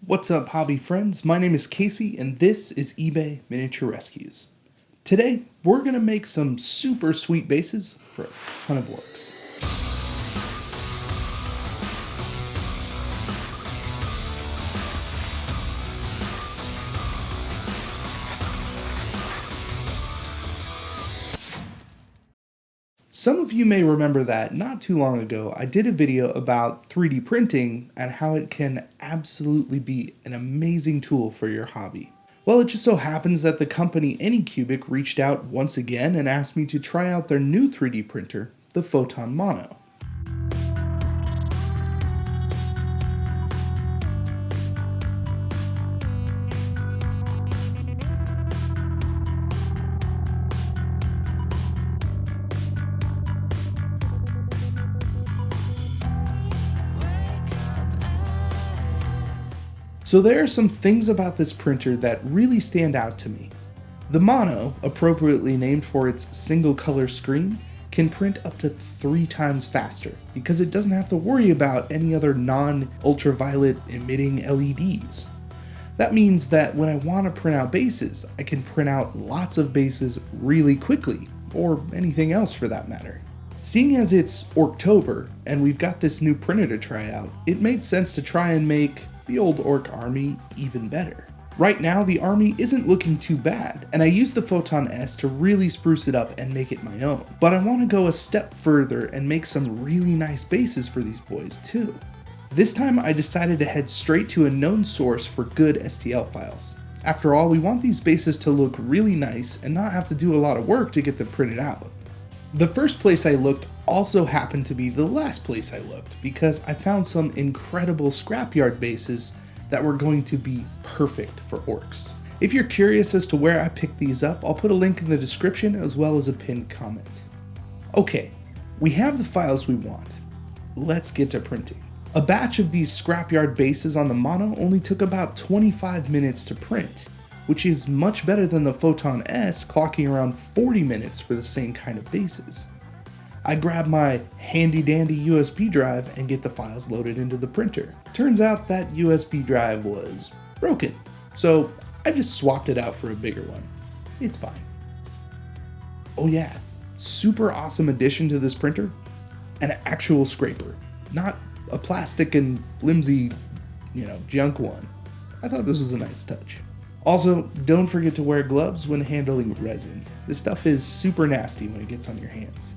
What's up, hobby friends? My name is Casey, and this is eBay Miniature Rescues. Today, we're going to make some super sweet bases for a ton of orcs. Some of you may remember that not too long ago I did a video about 3D printing and how it can absolutely be an amazing tool for your hobby. Well, it just so happens that the company Anycubic reached out once again and asked me to try out their new 3D printer, the Photon Mono. So there are some things about this printer that really stand out to me. The Mono, appropriately named for its single color screen, can print up to 3 times faster because it doesn't have to worry about any other non-ultraviolet emitting LEDs. That means that when I want to print out bases, I can print out lots of bases really quickly, or anything else for that matter. Seeing as it's Orktober and we've got this new printer to try out, it made sense to try and make the old orc army even better. Right now, the army isn't looking too bad, and I used the Photon S to really spruce it up and make it my own. But I want to go a step further and make some really nice bases for these boys too. This time I decided to head straight to a known source for good STL files. After all, we want these bases to look really nice and not have to do a lot of work to get them printed out. The first place I looked also happened to be the last place I looked because I found some incredible scrapyard bases that were going to be perfect for orcs. If you're curious as to where I picked these up, I'll put a link in the description as well as a pinned comment. Okay, we have the files we want. Let's get to printing. A batch of these scrapyard bases on the Mono only took about 25 minutes to print, which is much better than the Photon S clocking around 40 minutes for the same kind of bases. I grab my handy dandy USB drive and get the files loaded into the printer. Turns out that USB drive was broken, so I just swapped it out for a bigger one. It's fine. Oh yeah, super awesome addition to this printer, an actual scraper, not a plastic and flimsy, junk one. I thought this was a nice touch. Also, don't forget to wear gloves when handling resin. This stuff is super nasty when it gets on your hands.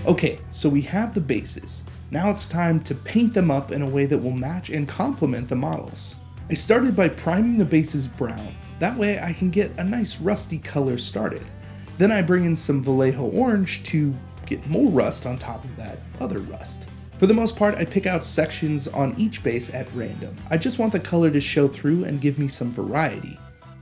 Okay, so we have the bases. Now it's time to paint them up in a way that will match and complement the models. I started by priming the bases brown. That way I can get a nice rusty color started. Then I bring in some Vallejo orange to get more rust on top of that other rust. For the most part, I pick out sections on each base at random. I just want the color to show through and give me some variety.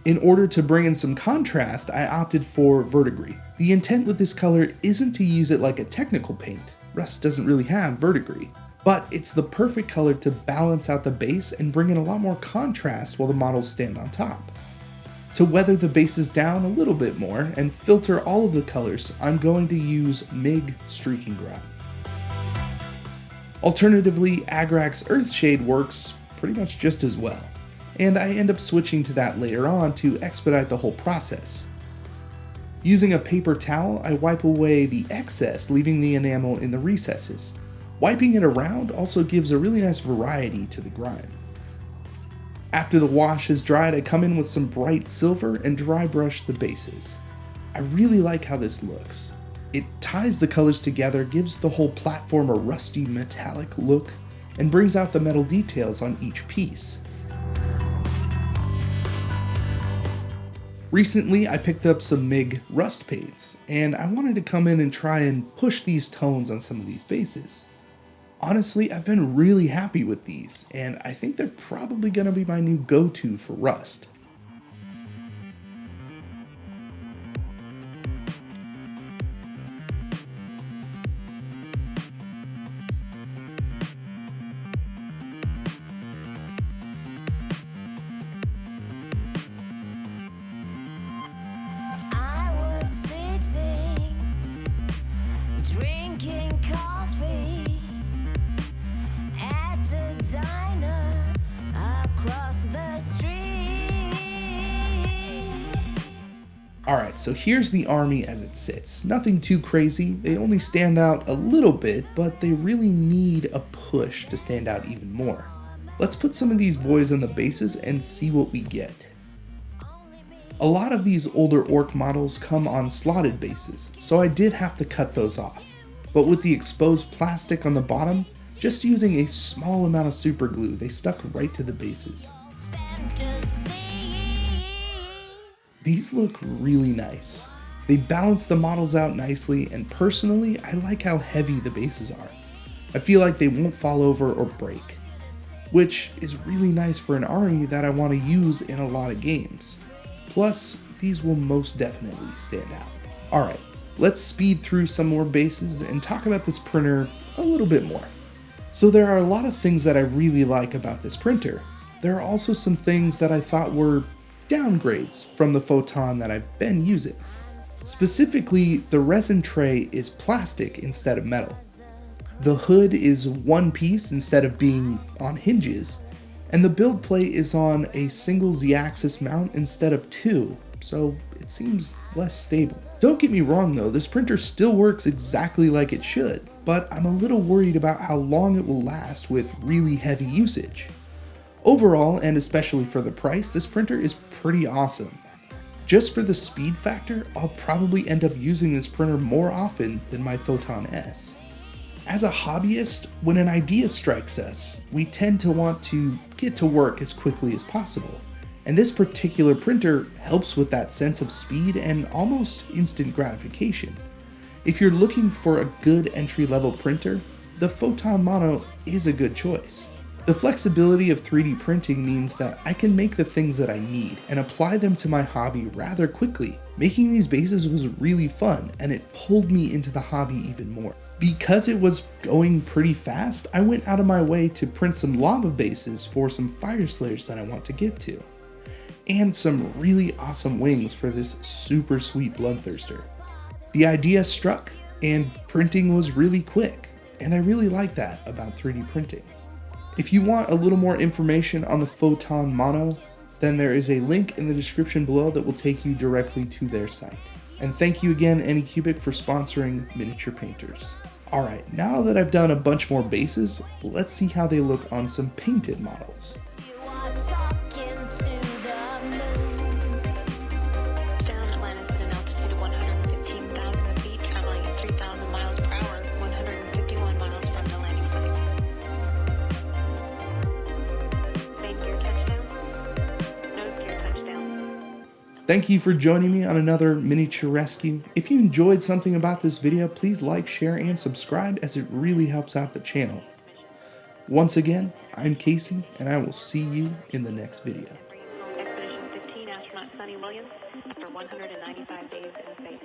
In order to bring in some contrast, I opted for verdigris. The intent with this color isn't to use it like a technical paint. Rust doesn't really have verdigris. But it's the perfect color to balance out the base and bring in a lot more contrast while the models stand on top. To weather the bases down a little bit more and filter all of the colors, I'm going to use MIG streaking grout. Alternatively, Agrax Earthshade works pretty much just as well, and I end up switching to that later on to expedite the whole process. Using a paper towel, I wipe away the excess, leaving the enamel in the recesses. Wiping it around also gives a really nice variety to the grime. After the wash is dried, I come in with some bright silver and dry brush the bases. I really like how this looks. It ties the colors together, gives the whole platform a rusty metallic look, and brings out the metal details on each piece. Recently, I picked up some MIG rust paints, and I wanted to come in and try and push these tones on some of these bases. Honestly, I've been really happy with these, and I think they're probably going to be my new go-to for rust. Drinking coffee at the diner. Alright, so here's the army as it sits. Nothing too crazy, they only stand out a little bit, but they really need a push to stand out even more. Let's put some of these boys on the bases and see what we get. A lot of these older orc models come on slotted bases, so I did have to cut those off. But with the exposed plastic on the bottom, just using a small amount of super glue, they stuck right to the bases. These look really nice. They balance the models out nicely, and personally, I like how heavy the bases are. I feel like they won't fall over or break, which is really nice for an army that I want to use in a lot of games. Plus, these will most definitely stand out. Alright, let's speed through some more bases and talk about this printer a little bit more. So there are a lot of things that I really like about this printer. There are also some things that I thought were downgrades from the Photon that I've been using. Specifically, the resin tray is plastic instead of metal. The hood is one piece instead of being on hinges, and the build plate is on a single Z-axis mount instead of two, so it seems less stable. Don't get me wrong though, this printer still works exactly like it should, but I'm a little worried about how long it will last with really heavy usage. Overall, and especially for the price, this printer is pretty awesome. Just for the speed factor, I'll probably end up using this printer more often than my Photon S. As a hobbyist, when an idea strikes us, we tend to want to get to work as quickly as possible. And this particular printer helps with that sense of speed and almost instant gratification. If you're looking for a good entry-level printer, the Photon Mono is a good choice. The flexibility of 3D printing means that I can make the things that I need and apply them to my hobby rather quickly. Making these bases was really fun, and it pulled me into the hobby even more. Because it was going pretty fast, I went out of my way to print some lava bases for some fire slayers that I want to get to, and some really awesome wings for this super sweet bloodthirster. The idea struck, and printing was really quick, and I really like that about 3D printing. If you want a little more information on the Photon Mono, then there is a link in the description below that will take you directly to their site. And thank you again, Anycubic, for sponsoring Miniature Painters. Alright, now that I've done a bunch more bases, let's see how they look on some painted models. Thank you for joining me on another miniature rescue. If you enjoyed something about this video, please like, share, and subscribe as it really helps out the channel. Once again, I'm Casey, and I will see you in the next video. Expedition 15 astronaut Sunny Williams after 195 days in space.